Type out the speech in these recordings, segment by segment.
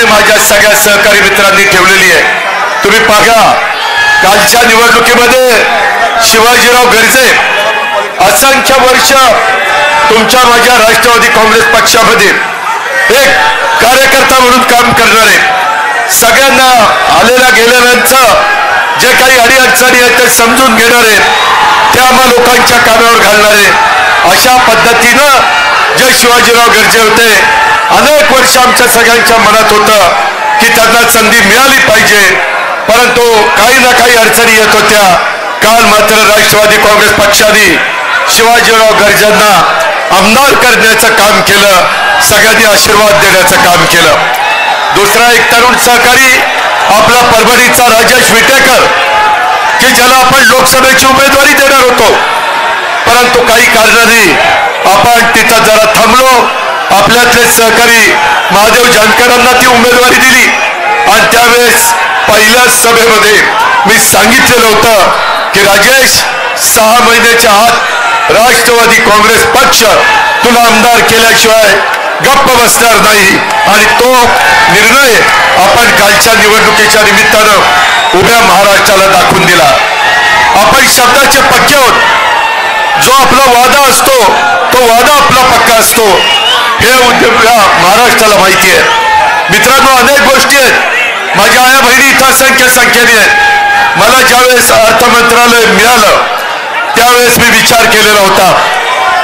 माझ्या सगळ्या सहकारी मित्रांनी ठेवलेली आहे। तुम्ही बघा, कालच्या निवडणुकीमध्ये शिवाजीराव गर्जे असंख्य वर्ष तुमच्या माझ्या राष्ट्रवादी काँग्रेस पक्षामध्ये एक कार्यकर्ता म्हणून काम करणारे, सगळ्यांना आलेल्या गेलेल्यांचं जे काही अडीअडचणी आहेत ते समजून घेणारे, त्या आम्हा लोकांच्या कानावर घालणारे, अशा पद्धतीनं जे शिवाजीराव गर्जे होते, अनेक वर्ष आमच्या सगळ्यांच्या मनात होतं की त्यांना संधी मिळाली पाहिजे, परंतु काही ना काही अडचणी येत होत्या। काल मात्र राष्ट्रवादी काँग्रेस पक्षाने शिवाजीराव गर्जेंना आमदार करण्याचं काम केलं, सगळ्यांनी आशीर्वाद देण्याचं काम केलं। दुसरा एक तरुण सहकारी आपला परभणीचा राजेश विटेकर, की ज्याला आपण लोकसभेची उमेदवारी देणार होतो, परंतु काही कारणांनी आपण तिथं जरा थांबलो। आपल्यातले सहकारी महादेव जानकरांना ती उमेदवारी दिली आणि त्यावेळेस पहिल्या सभेमध्ये मी सांगितलेलं होतं की राजेश, 6 महिन्याच्या आत राष्ट्रवादी काँग्रेस पक्ष तुला आमदार केल्याशिवाय गप्प बसणार नाही, आणि तो निर्णय आपण कालच्या निवडणुकीच्या निमित्तानं उभ्या महाराष्ट्राला दाखवून दिला। आपण शब्दाचे पक्के आहोत, जो आपला वादा असतो तो वादा आपला पक्का असतो, हे महाराष्ट्राला माहिती आहे। मित्रांनो, अनेक गोष्टी आहेत, माझ्या आया बहिणी इथं असंख्य संख्येने आहेत। मला ज्यावेळेस अर्थ मंत्रालय मिळालं त्यावेळेस मी विचार केलेला होता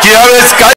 की यावेळेस काय